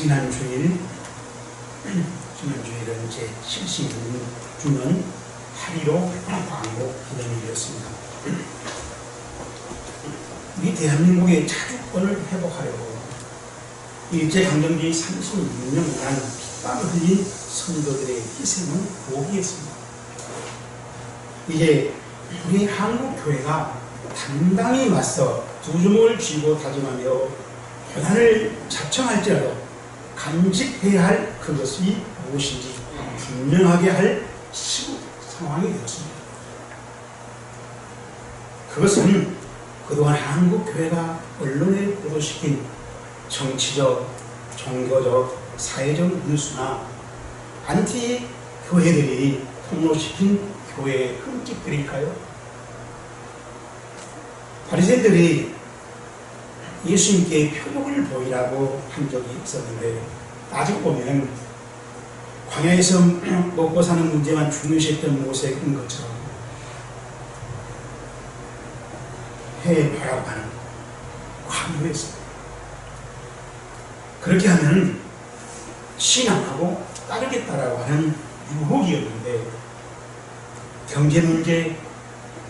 지난주일은 제 76주년 8.15 광복 기념일이었습니다. 우리 대한민국의 자주권을 회복하려고 일제강점기 36년간 땀을 흘린 선조들의 희생을 포기했습니다. 이제 우리 한국교회가 당당히 맞서 두 주먹을 쥐고 다짐하며 고난을 자청할지라도 간직해야 할 그것이 무엇인지 분명하게 할 시국 상황이 되었습니다. 그것은 그동안 한국교회가 언론에 보도시킨 정치적, 종교적, 사회적 뉴스나 안티 교회들이 폭로시킨 교회의 흠집들일까요? 바리새인들이 예수님께 표적을 보이라고 한 적이 있었는데 따지고 보면 광야에서 먹고 사는 문제만 중요시했던 모세인 것처럼 해보라고 하는 강요했습니다. 그렇게 하면 신앙하고 따르겠다라고 하는 유혹이었는데 경제 문제,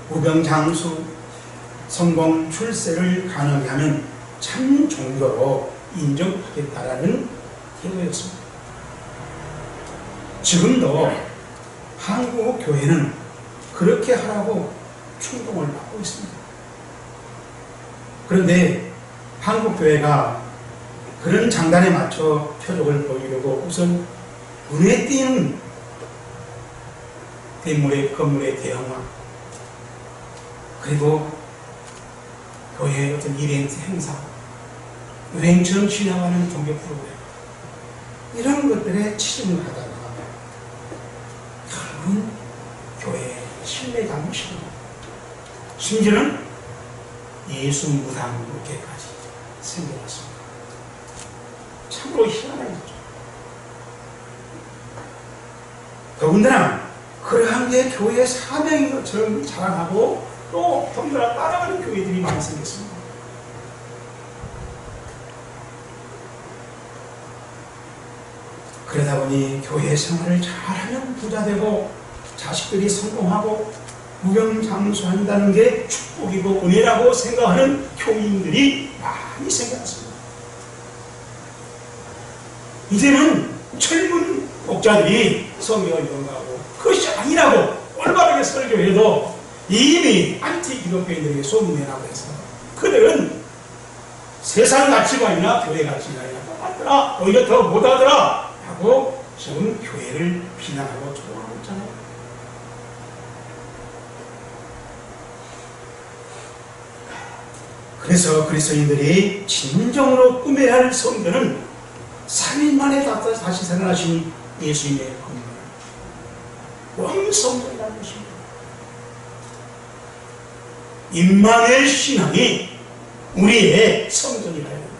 우병장수, 성공, 출세를 가능하게 하면 참 종교로 인정하겠다라는 태도였습니다. 지금도 한국 교회는 그렇게 하라고 충동을 받고 있습니다. 그런데 한국 교회가 그런 장단에 맞춰 표적을 보이려고 우선 눈에 띄는 건물의 대형화, 그리고 교회의 어떤 이벤트 행사, 유행처럼 지나가는 종교 프로그램, 이런 것들에 치중을 하다가 결국은 교회의 신뢰가 무시고 심지어는 예수 무당으로까지 생겨났습니다. 참으로 희한한 거죠. 더군다나 그러한 게 교회의 사명인 것처럼 자랑하고 또 덩달아 따라가는 교회들이 많이 생겼습니다. 그러다 보니 교회 생활을 잘하면 부자되고 자식들이 성공하고 무병장수한다는 게 축복이고 은혜라고 생각하는 교인들이 많이 생겨났습니다. 이제는 젊은 목자들이 성경을 연구하고 그것이 아니라고 올바르게 설교해도 이미 안티 기독교인들에게 소문내라고 해서 그들은 세상 가치관이나 교회 가치관이나 똑같더라, 오히려 더 못하더라 하고 지금 교회를 비난하고 조롱하고 있잖아요. 그래서 그리스도인들이 진정으로 꾸며야 할 성전은 3일 만에 다시 살아나신 예수님의 건물, 왕성전이라는 것입니다. 임마누엘 신앙이 우리의 성전이라야 합니다.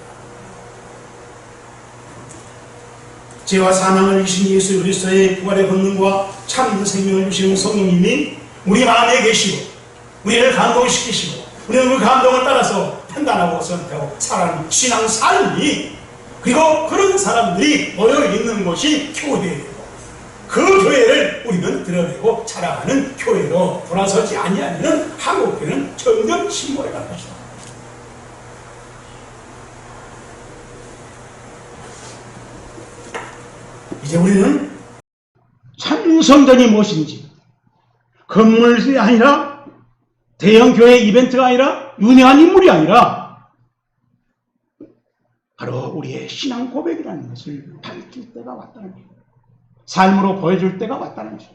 죄와 사망을 이기신 예수 그리스도의 부활의 권능과 참 생명을 주시는 성령님이 우리 마음에 계시고 우리를 감동시키시고 우리는 그 감동을 따라서 판단하고 선택하고 살아가는 신앙 삶이, 그리고 그런 사람들이 모여있는 곳이 교회이고 그 교회를 우리는 드러내고 자라가는 교회로 돌아서지 아니하면 한국교회는 점점 침몰해 갈 것이다. 이제 우리는 참 성전이 무엇인지, 건물이 아니라 대형 교회 이벤트가 아니라 유명한 인물이 아니라 바로 우리의 신앙 고백이라는 것을 밝힐 때가 왔다는 거예요. 삶으로 보여줄 때가 왔다는 거예요.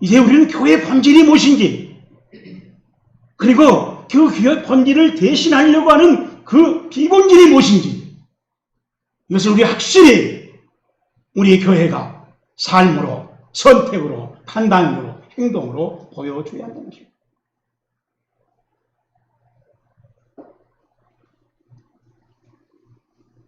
이제 우리는 교회 본질이 무엇인지, 그리고 그 교회 본질을 대신하려고 하는 그 비본질이 무엇인지, 이것을 우리 확실히 우리 교회가 삶으로, 선택으로, 판단으로, 행동으로 보여줘야 한다는 것입니다.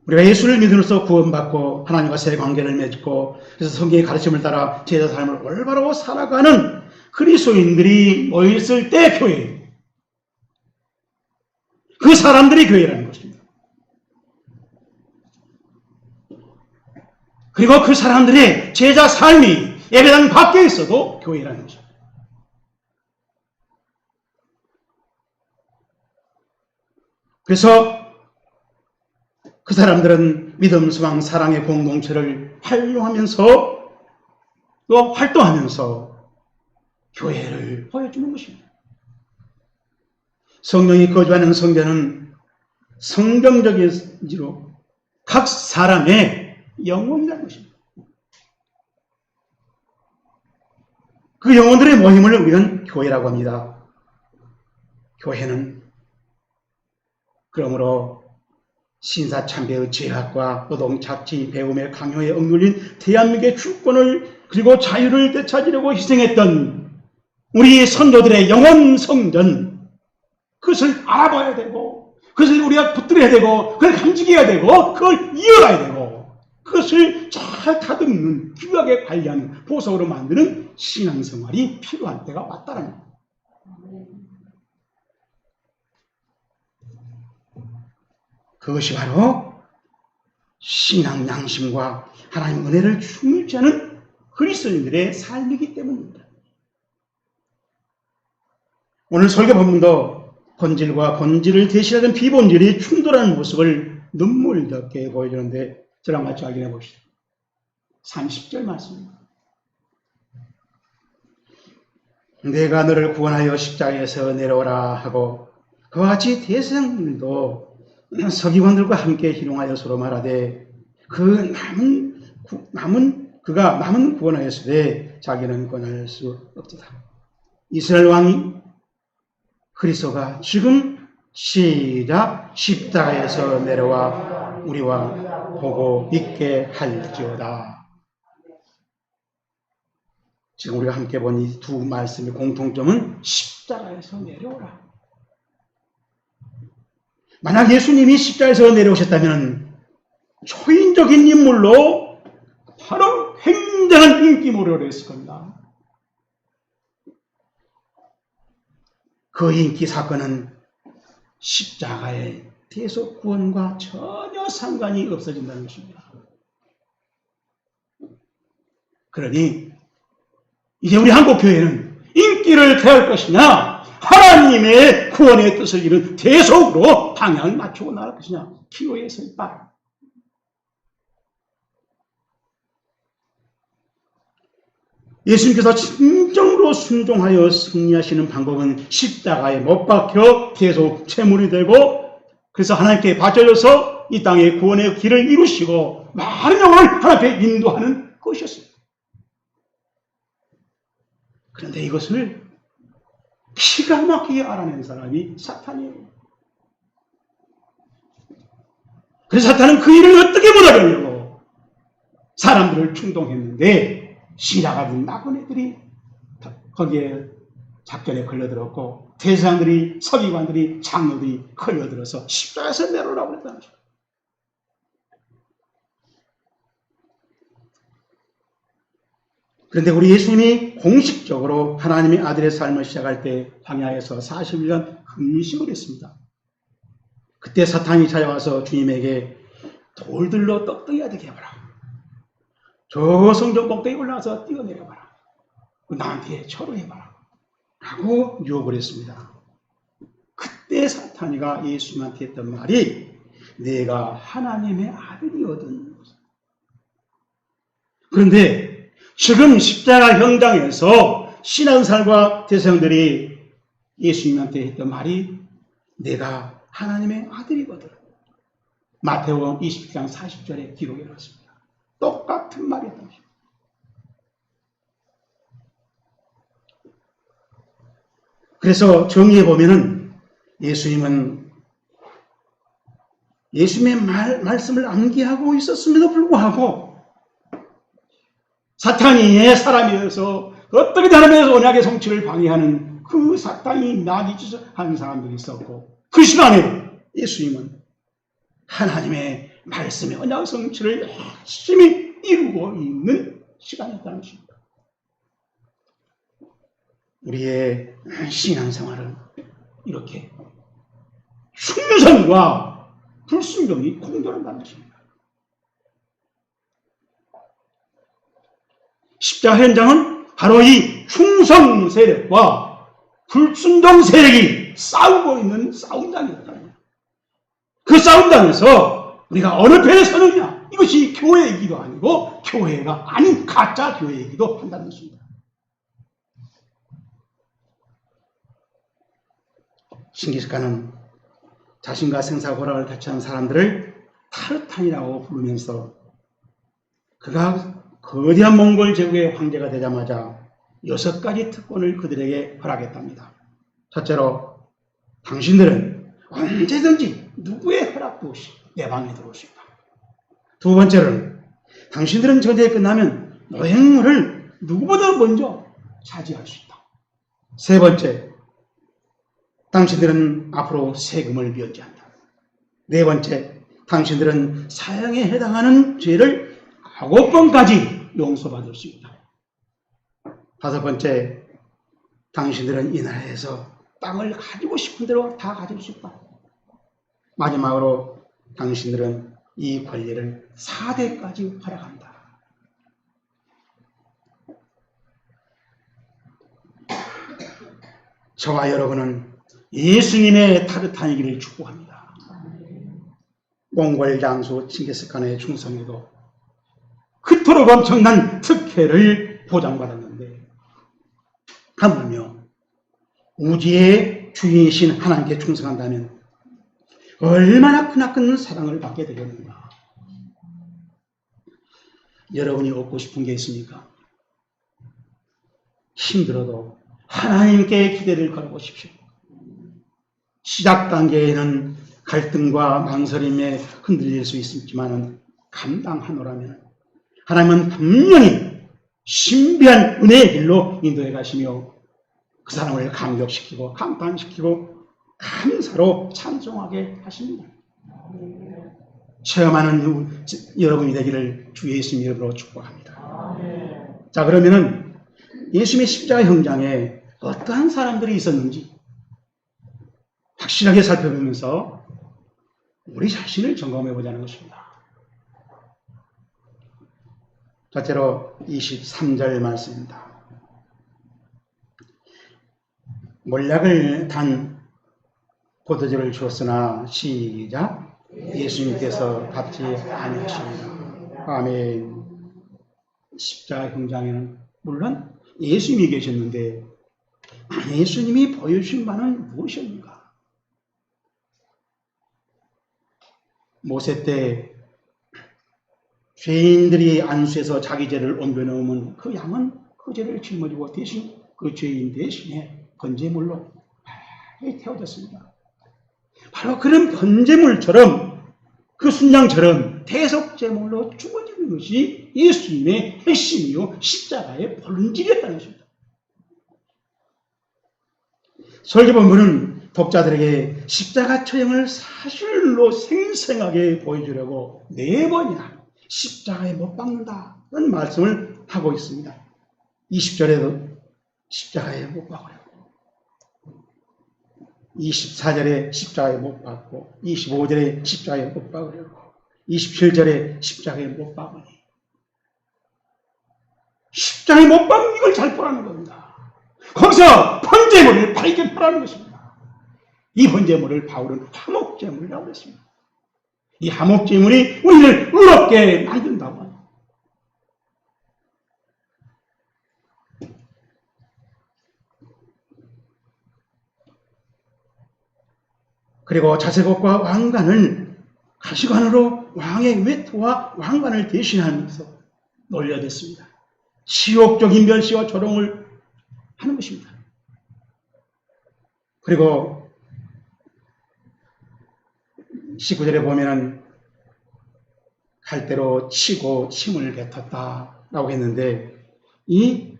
우리가 예수를 믿음으로써 구원받고 하나님과 새 관계를 맺고, 그래서 성경의 가르침을 따라 제자 삶을 올바로 살아가는 그리스도인들이 모였을 때 교회, 그 사람들이 교회라는 것입니다. 그리고 그 사람들의 제자 삶이 예배당 밖에 있어도 교회라는 것입니다. 그래서 그 사람들은 믿음, 소망, 사랑의 공동체를 활용하면서 또 활동하면서 교회를 보여주는 것입니다. 성령이 거주하는 성전은 성경적이지로 각 사람의 영혼이라는 것입니다. 그 영혼들의 모임을 우리는 교회라고 합니다. 교회는 그러므로 신사참배의 죄악과 노동착취, 배움의 강요에 억눌린 대한민국의 주권을 그리고 자유를 되찾으려고 희생했던 우리 선조들의 영혼 성전, 그것을 알아봐야 되고 그것을 우리가 붙들어야 되고 그걸 감지해야 되고 그걸 이어가야 되고 그것을 잘 다듬는 귀하게 관리하는 보석으로 만드는 신앙생활이 필요한 때가 왔다는 겁니다. 그것이 바로 신앙 양심과 하나님 은혜를 충실히 하는 그리스도인들의 삶이기 때문입니다. 오늘 설교 본문도 본질과 본질을 대신하는 비본질이 충돌하는 모습을 눈물겹게 보여주는데 저랑 같이 확인해 봅시다. 30절 말씀입니다. 내가 너를 구원하여 십자가에서 내려오라 하고 그와 같이 대제사장들도 서기관들과 함께 희롱하여 서로 말하되 그가 남은 구원하였으되 자기는 구원할 수 없도다. 이스라엘 왕이 그리스도가 지금 시작 십자가에서 내려와 우리와 보고 믿게 할지어다. 지금 우리가 함께 본 이 두 말씀의 공통점은 십자가에서 내려오라. 만약 예수님이 십자가에서 내려오셨다면 초인적인 인물로 바로 굉장한 인기몰이를 했을 겁니다. 그 인기 사건은 십자가의 대속 구원과 전혀 상관이 없어진다는 것입니다. 그러니 이제 우리 한국교회는 인기를 대할 것이냐 하나님의 구원의 뜻을 이룬 대속으로 방향을 맞추고 나갈 것이냐 기호의 설바. 예수님께서 진정으로 순종하여 승리하시는 방법은 십자가에 못 박혀 계속 제물이 되고 그래서 하나님께 바쳐져서 이 땅의 구원의 길을 이루시고 많은 영혼을 하나님 앞에 인도하는 것이었습니다. 그런데 이것을 기가 막히게 알아낸 사람이 사탄이에요. 그래서 사탄은 그 일을 어떻게 못하려고 사람들을 충동했는데 신하가든 나쁜 애들이 거기에 작전에 걸려들었고 대제사장들이 서기관들이 장로들이 걸려들어서 십자가에서 내려오라고 그랬다는 거죠. 그런데 우리 예수님이 공식적으로 하나님의 아들의 삶을 시작할 때 광야에서 40년 금식을 했습니다. 그때 사탄이 찾아와서 주님에게 돌들로 떡덩이가 되게 해봐라. 저 성전 꼭대기 올라가서 뛰어내려봐라. 나한테 절호해봐라. 라고 유혹을 했습니다. 그때 사탄이가 예수님한테 했던 말이 내가 하나님의 아들이거든. 그런데 지금 십자가 현장에서 신앙살과 대성들이 예수님한테 했던 말이 내가 하나님의 아들이거든. 마태복음 20장 40절에 기록해 놨습니다. 똑같은 말이었던 것입니다. 그래서 정리해 보면은 예수님은 예수님의 말씀을 암기하고 있었음에도 불구하고 사탄이 사람이어서 어떻게 하나님의 언약의 성취를 방해하는 그 사탄이 나뉘쳐한 사람들이 있었고 그 시간에 예수님은 하나님의 말씀의 언약 성취를 열심히 이루고 있는 시간이었다는 것입니다. 우리의 신앙생활은 이렇게 충성과 불순종이 공존한다는 것입니다. 십자가 현장은 바로 이 충성 세력과 불순종 세력이 싸우고 있는 싸움장이었다. 그 싸움장에서 우리가 어느 편에 서느냐, 이것이 교회이기도 아니고 교회가 아닌 가짜 교회이기도 한다는 것입니다. 칭기스칸은 자신과 생사고락을 같이 하는 사람들을 타르탄이라고 부르면서 그가 거대한 몽골 제국의 황제가 되자마자 6가지 특권을 그들에게 허락했답니다. 첫째로, 당신들은 언제든지 누구의 허락도 없이 내 방에 들어올 수 있다. 두 번째로는, 당신들은 전쟁이 끝나면 노획물을 누구보다 먼저 차지할 수 있다. 세 번째, 당신들은 앞으로 세금을 면제한다. 네 번째, 당신들은 사형에 해당하는 죄를 9번까지 용서받을 수 있다. 다섯 번째, 당신들은 이 나라에서 땅을 가지고 싶은 대로 다 가질 수 있다. 마지막으로, 당신들은 이 권리를 4대까지 허락한다. 저와 여러분은 예수님의 타르탄이기를 축복합니다. 몽골 장수 칭기스칸의 충성에도 그토록 엄청난 특혜를 보장받았는데, 하물며 우주의 주인이신 하나님께 충성한다면 얼마나 크나큰 사랑을 받게 되겠는가. 여러분이 얻고 싶은 게 있습니까? 힘들어도 하나님께 기대를 걸어보십시오. 시작 단계에는 갈등과 망설임에 흔들릴 수 있지만 감당하노라면 하나님은 분명히 신비한 은혜의 길로 인도해 가시며 그 사람을 감격시키고 감탄시키고 감사로 찬송하게 하십니다. 체험하는 여러분이 되기를 주 예수님 이름으로 축복합니다. 자, 그러면은 예수님의 십자가 현장에 어떠한 사람들이 있었는지 확실하게 살펴보면서 우리 자신을 점검해 보자는 것입니다. 첫째로 23절 말씀입니다. 몰약을 단 포도주를 주었으나 시작, 예수님께서 받지 아니하십니다. 아멘. 십자가 현장에는 물론 예수님이 계셨는데 예수님이 보여주신 바는 무엇이었는가? 모세 때 죄인들이 안수해서 자기 죄를 옮겨놓으면 그 양은 그 죄를 짊어지고 대신 그 죄인 대신에 번제물로 많이 태워졌습니다. 바로 그런 번제물처럼 그 순양처럼 대속제물로 죽어지는 것이 예수님의 핵심이요 십자가의 본질이었다는 것입니다. 설교본부는 독자들에게 십자가 처형을 사실로 생생하게 보여주려고 4번이나 십자가에 못 박는다는 말씀을 하고 있습니다. 20절에도 십자가에 못 박으려고, 24절에 십자가에 못 박고, 25절에 십자가에 못 박으려고, 27절에 십자가에 못 박으니 십자가에 못 박는 이걸 잘 보라는 겁니다. 거기서 번제물을 발견하라는 것입니다. 이 번제물을 바울은 화목제물이라고 했습니다. 이 화목제물이 우리를 의롭게 만든다고 합니다. 그리고 자색옷과 왕관을 가시관으로 왕의 외토와 왕관을 대신하면서 놀려댔습니다. 치욕적인 멸시와 조롱을 하는 것입니다. 그리고 19절에 보면은 칼대로 치고 침을 뱉었다라고 했는데, 이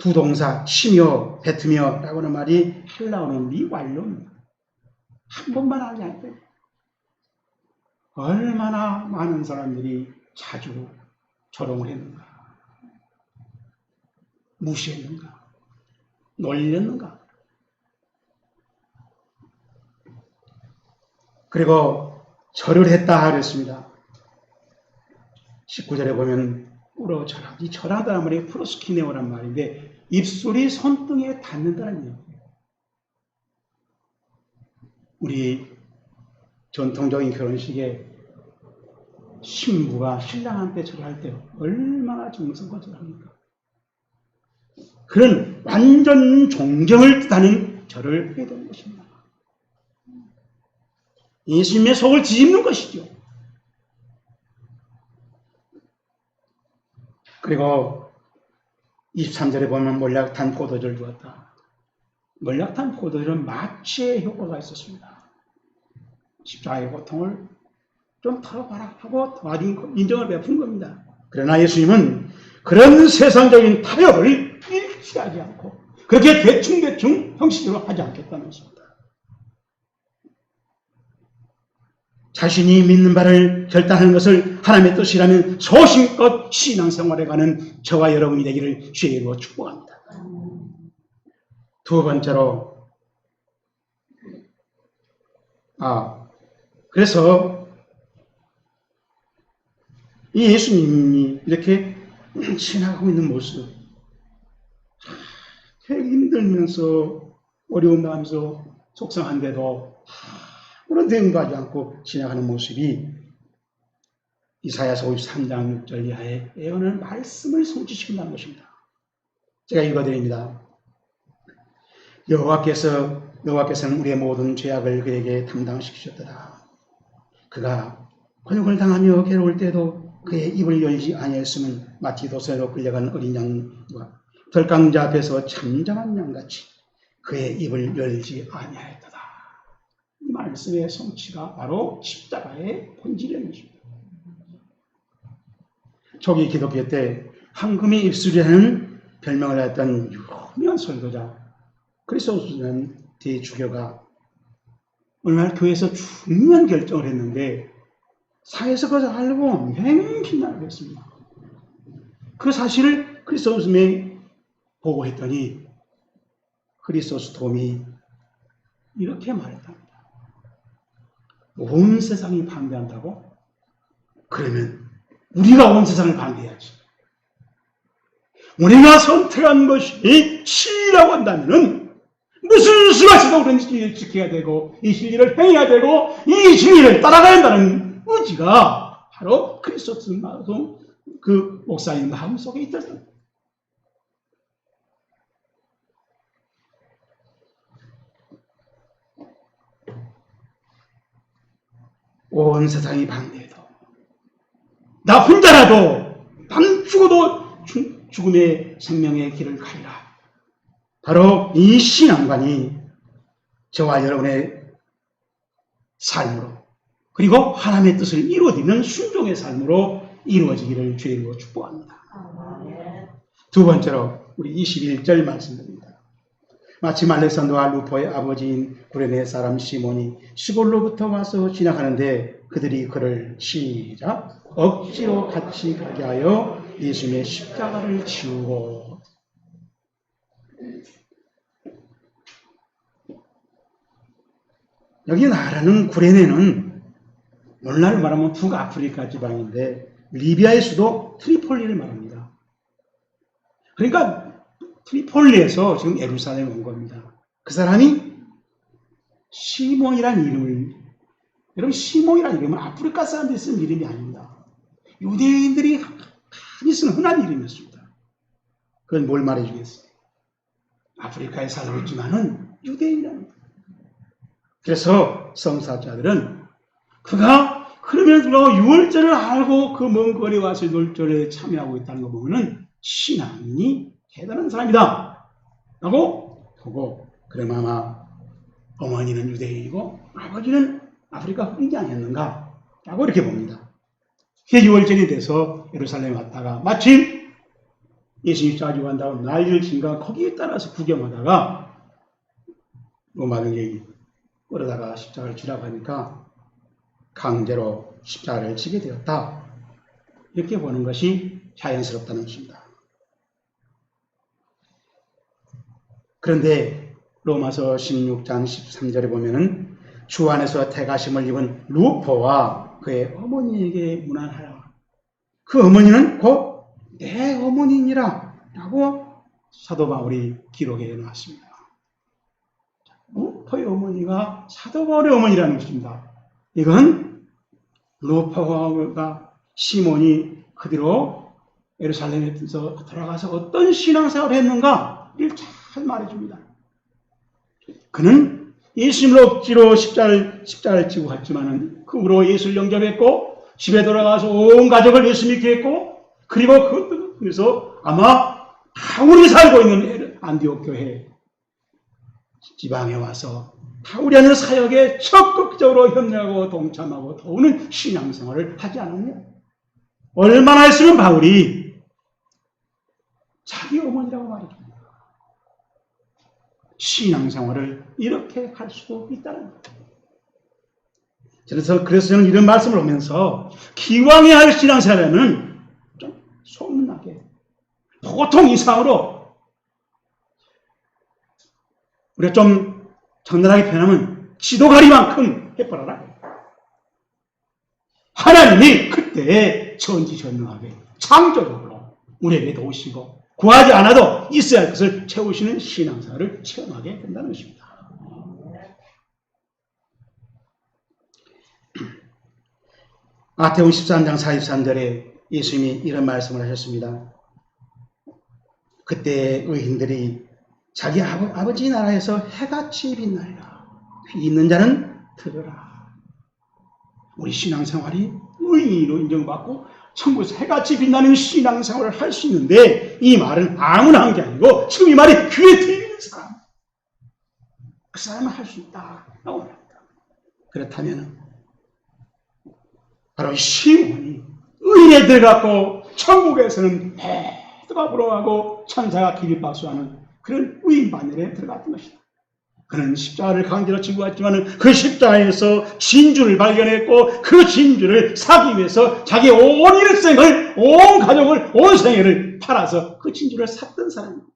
두 동사 치며 뱉으며 라고 하는 말이 헬라어는 미완료입니다. 한 번만 하지 않고요. 얼마나 많은 사람들이 자주 조롱을 했는가, 무시했는가, 놀렸는가. 그리고 절을 했다 그랬습니다. 19절에 보면 꿇어 절하다. 이 절하다는 말이 프로스키네오란 말인데 입술이 손등에 닿는다는 얘기예요. 우리 전통적인 결혼식에 신부가 신랑한테 절할 때 얼마나 정성껏 절합니까? 그런 완전 존경을 뜻하는 절을 해야 되는 것입니다. 예수님의 속을 뒤집는 것이죠. 그리고 23절에 보면 몰약탄 포도주를 주었다. 몰약탄 포도주는 마취의 효과가 있었습니다. 십자가의 고통을 좀 털어봐라 하고 도와준 인정을 베푼 겁니다. 그러나 예수님은 그런 세상적인 타협을 일치하지 않고 그렇게 대충 형식으로 하지 않겠다는 것입니다. 자신이 믿는 바를 결단하는 것을 하나님의 뜻이라면 소신껏 신앙생활에 가는 저와 여러분이 되기를 주의 이름으로 축복합니다. 두 번째로 그래서 이 예수님이 이렇게 지나가고 있는 모습, 되게 힘들면서 어려운 마음에서 속상한데도 그런 대응하지 않고 지나가는 모습이 이사야서 53장 6절 이하에 예언의 말씀을 성취시킨다는 것입니다. 제가 읽어드립니다. 여호와께서는 우리의 모든 죄악을 그에게 담당시키셨더라. 그가 곤욕을 당하며 괴로울 때도 그의 입을 열지 아니했으면 마치 도살로 끌려간 어린 양과 덜강자 앞에서 잠잠한 양같이 그의 입을 열지 아니하였다. 이 말씀의 성취가 바로 십자가의 본질이라는 것입니다. 초기 기독교 때 황금의 입술이라는 별명을 했던 유명한 설교자 그리스도스라는 대주교가 오늘날 교회에서 중요한 결정을 했는데 사회에서 그것을 알고 맹 비난을 했습니다. 그 사실을 그리스도스에 보고했더니 그리스도스 도움이 이렇게 말했답니다. 온 세상이 반대한다고? 그러면 우리가 온 세상을 반대해야지. 우리가 선택한 것이 진리라고 한다면 무슨 수가 있어도 우리는 진리를 지켜야 되고 이 진리를 행해야 되고 이 진리를 따라가야 한다는 의지가 바로 그리스도스 그 목사님 마음속에 있었습니다. 온 세상이 반대해도 나 혼자라도 난 죽어도 죽음의 생명의 길을 가리라. 바로 이 신앙관이 저와 여러분의 삶으로 그리고 하나님의 뜻을 이루어지는 순종의 삶으로 이루어지기를 주의 이름으로 축복합니다. 두 번째로 우리 21절 말씀드립니다. 마침 알렉산더와 루포의 아버지인 구레네 사람 시몬이 시골로부터 와서 지나가는데 그들이 그를 시작 억지로 같이 가게 하여 예수님의 십자가를 지우고 여기 나라는 구레네는 오늘날 말하면 북아프리카 지방인데 리비아의 수도 트리폴리를 말합니다. 그러니까 트리폴리에서 지금 예루살렘에 온 겁니다. 그 사람이 시몬이라는 이름을, 여러분 시몬이라는 이름은 아프리카 사람들이 쓴 이름이 아닙니다. 유대인들이 많이 쓰는 흔한 이름이었습니다. 그건 뭘 말해주겠어요? 아프리카에 살고 있지만은 유대인이랍니다. 그래서 성사자들은 그가 그러면 누가 유월절을 알고 그 먼 거리 와서 유월절에 참여하고 있다는 거 보면은 신앙인이 대단한 사람이다 라고 보고 그럼 아마 어머니는 유대인이고 아버지는 아프리카 흑인이 아니었는가 라고 이렇게 봅니다. 그게 유월절이 돼서 예루살렘에 왔다가 마침 예수님 자주 간다고 난리를 친가 거기에 따라서 구경하다가 로마 병력이 끌어다가 십자가를 지라고 하니까 강제로 십자가를 지게 되었다. 이렇게 보는 것이 자연스럽다는 것입니다. 그런데 로마서 16장 13절에 보면은 주 안에서 태가심을 입은 루포와 그의 어머니에게 문안하라. 그 어머니는 곧 내 어머니니라 라고 사도 바울이 기록해 놨습니다. 루포의 어머니가 사도 바울의 어머니라는 것입니다. 이건 루포가 시몬이 그대로 예루살렘에서 돌아가서 어떤 신앙생활을 했는가 이를 잘 말해줍니다. 그는 예수님을 억지로 십자가를 지고 갔지만은 그 후로 예수를 영접했고 집에 돌아가서 온 가족을 예수 믿게 했고 그리고 그래서 아마 바울이 살고 있는 안디옥 교회 지방에 와서 바울이 하는 사역에 적극적으로 협력하고 동참하고 도우는 신앙생활을 하지 않았냐? 얼마나 했으면 바울이 자기 어머니라고 말해줍니다. 신앙생활을 이렇게 할 수도 있다는 거예요. 그래서 저는 이런 말씀을 하면서 기왕에 할 신앙생활에는 좀 소문나게 보통 이상으로 우리가 좀 적나라하게 표현하면 지도가리만큼 해버려라. 하나님이 그때 전지전능하게 창조적으로 우리에게 도우시고 구하지 않아도 있어야 할 것을 채우시는 신앙생활을 체험하게 된다는 것입니다. 마태복음 13장 43절에 예수님이 이런 말씀을 하셨습니다. 그때 의인들이 자기 아버지 나라에서 해같이 빛나리라. 귀 있는 자는 들으라. 우리 신앙생활이 의인으로 인정받고 천국에서 해같이 빛나는 신앙생활을 할 수 있는데 이 말은 아무나 한 게 아니고 지금 이 말이 귀에 들리는 사람 그 사람은 할 수 있다 라고 말합니다. 그렇다면 바로 시몬이 의인에 들어갔고 천국에서는 해가 불어가고 천사가 기립박수하는 그런 의인 반열에 들어갔던 것이다. 그는 십자가를 강제로 지고 왔지만 그 십자가에서 진주를 발견했고 그 진주를 사기 위해서 자기 온 일생을, 온 가족을, 온 생애를 팔아서 그 진주를 샀던 사람입니다.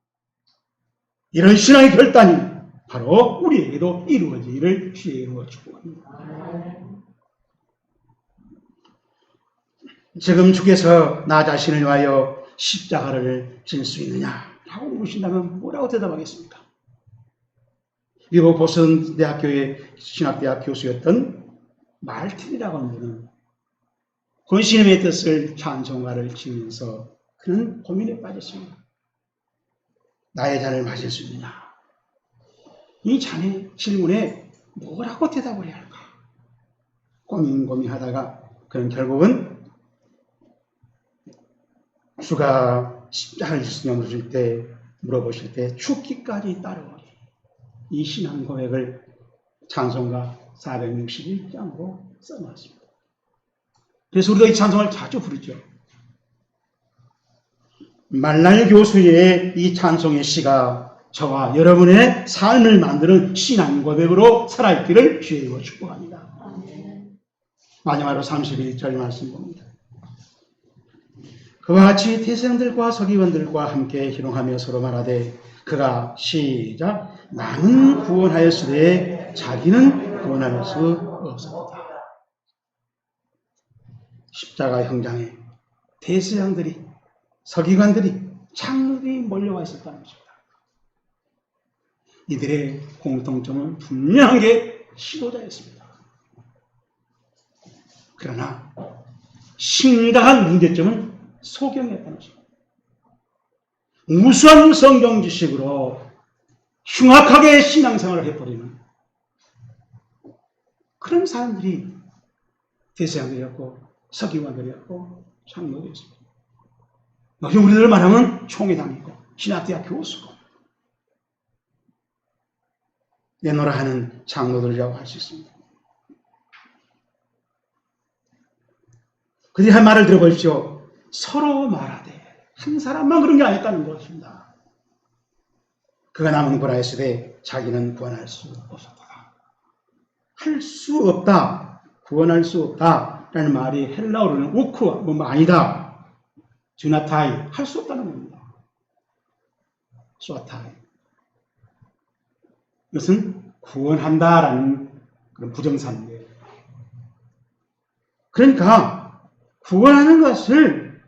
이런 신앙의 결단이 바로 우리에게도 이루어지기를 주의 이름으로 축복합니다. 지금 주께서 나 자신을 위하여 십자가를 질 수 있느냐라고 물으신다면 뭐라고 대답하겠습니까? 미국 보스턴 대학교의 신학대학 교수였던 말틴이라고 하는 분은 권신님의 뜻을 찬송가를 지으면서 그는 고민에 빠졌습니다. 나의 잔을 마실 수 있느냐? 이 잔의 질문에 뭐라고 대답을 해야 할까? 고민하다가 그는 결국은 주가 십자가를 지시며 물어보실 때 죽기까지 따르오리. 이 신앙 고백을 찬송가 461장으로 써놨습니다. 그래서 우리가 이 찬송을 자주 부르죠. 말날 교수의 이 찬송의 시가 저와 여러분의 삶을 만드는 신앙 고백으로 살아있기를 주의 이름으로 축복합니다. 마지막으로 31절 말씀 봅니다. 그와 같이 태생들과 서기관들과 함께 희롱하며 서로 말하되 그가 시작 나는 구원하였으되 자기는 구원할 수 없었다. 십자가 형장에 대제사장들이 서기관들이 장로들이 몰려와 있었다는 것입니다. 이들의 공통점은 분명하게 지도자였습니다. 그러나 심각한 문제점은 소경이었다는 것입니다. 우수한 성경 지식으로 흉악하게 신앙생활을 해버리는 그런 사람들이 대제사장들이었고 서기관들이었고 장로들이었습니다. 요즘 우리들 말하면 총회장이고 신학대학 교수고 내노라 하는 장로들이라고 할 수 있습니다. 그들이 한 말을 들어보십시오. 서로 말하되 한 사람만 그런 게 아니었다는 것입니다. 그가 남은 구원하였으되 자기는 구원할 수 없었다. 할 수 없다. 구원할 수 없다. 라는 말이 헬라어로는 우크와 뭐 아니다. 주나타이 할 수 없다는 겁니다. 수아타이 이것은 구원한다라는 그런 부정사인데. 그러니까 구원하는 것을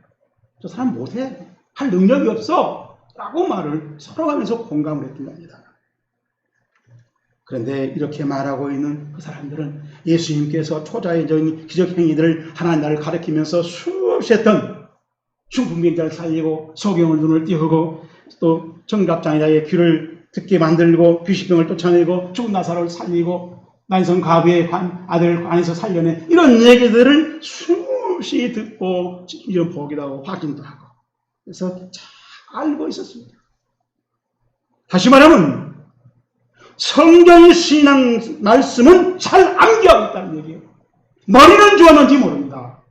저 사람 못해. 할 능력이 없어. 라고 말을 서로 하면서 공감을 했던 겁니다. 그런데 이렇게 말하고 있는 그 사람들은 예수님께서 초자연적인 기적 행위들을 하나님 나라를 가리키면서 수없이 했던 중풍병자를 살리고 소경을 눈을 띄우고 또 정갑장이다의 귀를 듣게 만들고 귀신병을 쫓아내고 죽은 나사로를 살리고 난성 과부의 아들을 관에서 살려내 이런 얘기들을 수없이 듣고 이런 보기도 하고 확인도 하고 그래서 잘 알고 있었습니다. 다시 말하면 성경의 신앙 말씀은 잘 암기하고 있다는 얘기예요. 머리는 좋았는지 모릅니다.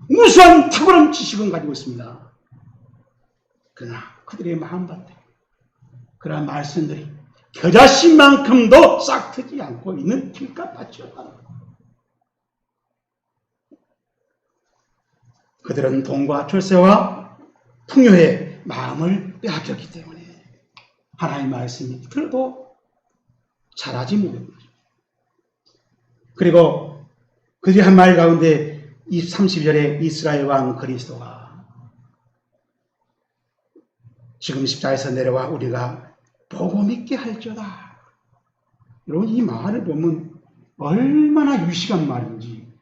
우수한 탁월한 지식은 가지고 있습니다. 그러나 그들의 마음밭에 그러한 말씀들이 겨자씨만큼도 싹 트지 않고 있는 길가밭이었다. 그들은 돈과 출세와 풍요의 마음을 빼앗겼기 때문에 하나님의 말씀이 들어도 잘하지 못했다. 그리고 그들이 한 말 가운데 30절에 이스라엘 왕 그리스도가 지금 십자가에서 내려와 우리가 보고 믿게 할지어다. 여러분 이 말을 보면 얼마나 유식한 말인지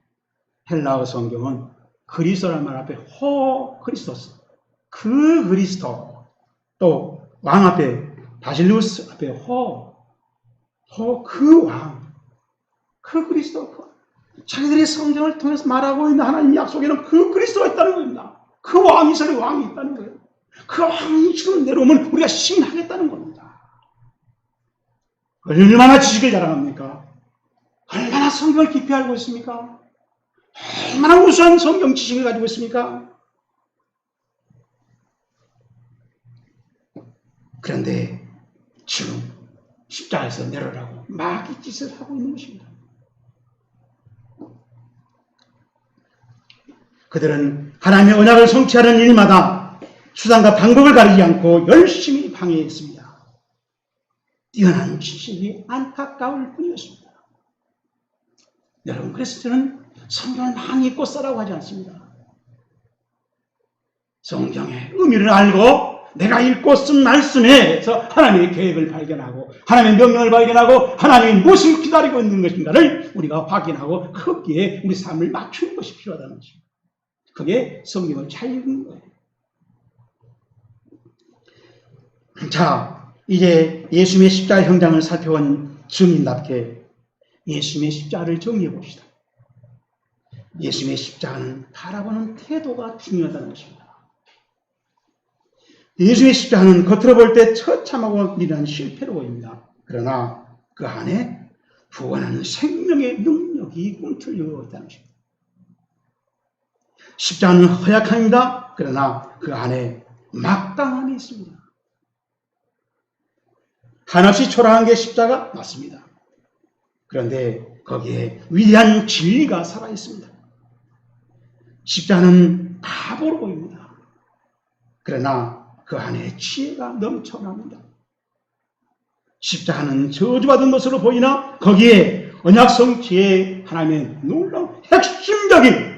헬라어 성경은 그리스도라는 말 앞에 호 그리스도스 그 그리스도 또 왕 앞에 바실루스 앞에 그 왕, 그 그리스도, 자기들이 성경을 통해서 말하고 있는 하나님의 약속에는 그 그리스도가 있다는 겁니다. 그 왕, 이스라엘 왕이 있다는 거예요. 그 왕이 지금 내려오면 우리가 신하겠다는 겁니다. 얼마나 지식을 자랑합니까? 얼마나 성경을 깊이 알고 있습니까? 얼마나 우수한 성경 지식을 가지고 있습니까? 그런데 지금 십자가에서 내려라고 마귀 짓을 하고 있는 것입니다. 그들은 하나님의 언약을 성취하는 일마다 수단과 방법을 가리지 않고 열심히 방해했습니다. 뛰어난 지식이 안타까울 뿐이었습니다. 여러분 그래서 저는 성경을 많이 읽고 써라고 하지 않습니다. 성경의 의미를 알고 내가 읽고 쓴 말씀에서 하나님의 계획을 발견하고 하나님의 명령을 발견하고 하나님이 무엇을 기다리고 있는 것인가를 우리가 확인하고 거기에 우리 삶을 맞추는 것이 필요하다는 것입니다. 그게 성경을 잘 읽는 거예요. 자, 이제 예수님의 십자가 현장을 살펴본 증인답게 예수님의 십자가를 정리해 봅시다. 예수님의 십자가는 바라보는 태도가 중요하다는 것입니다. 예수의 십자가는 겉으로 볼 때 처참하고 미련한 실패로 보입니다. 그러나 그 안에 구원하는 생명의 능력이 꿈틀려 있다는 것입니다. 십자가는 허약합니다. 그러나 그 안에 막강함이 있습니다. 한없이 초라한 게 십자가 맞습니다. 그런데 거기에 위대한 진리가 살아있습니다. 십자가는 바보로 보입니다. 그러나 그 안에 지혜가 넘쳐납니다. 십자가는 저주받은 것으로 보이나 거기에 언약 성취의 하나님의 놀라운 핵심적인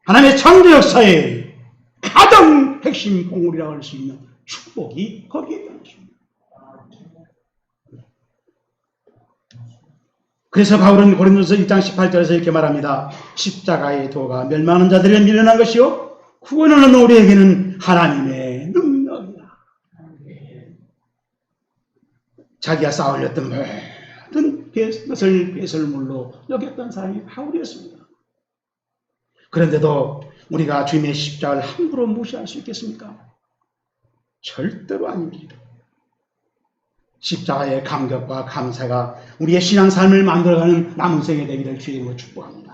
하나님의 창조 역사의 가장 핵심 공물이라고 할 수 있는 축복이 거기에 있다는 것입니다. 그래서 바울은 고린도서 1장 18절에서 이렇게 말합니다. 십자가의 도가 멸망하는 자들에게 미련한 것이요 구원을 얻는 우리에게는 하나님의 능력이다. 자기가 쌓으렸던 모든 것을 배설물로 여겼던 사람이 바울이었습니다. 그런데도 우리가 주님의 십자가를 함부로 무시할 수 있겠습니까? 절대로 아닙니다. 십자가의 감격과 감사가 우리의 신앙 삶을 만들어가는 남은 생에 되기를 주님으로 축복합니다.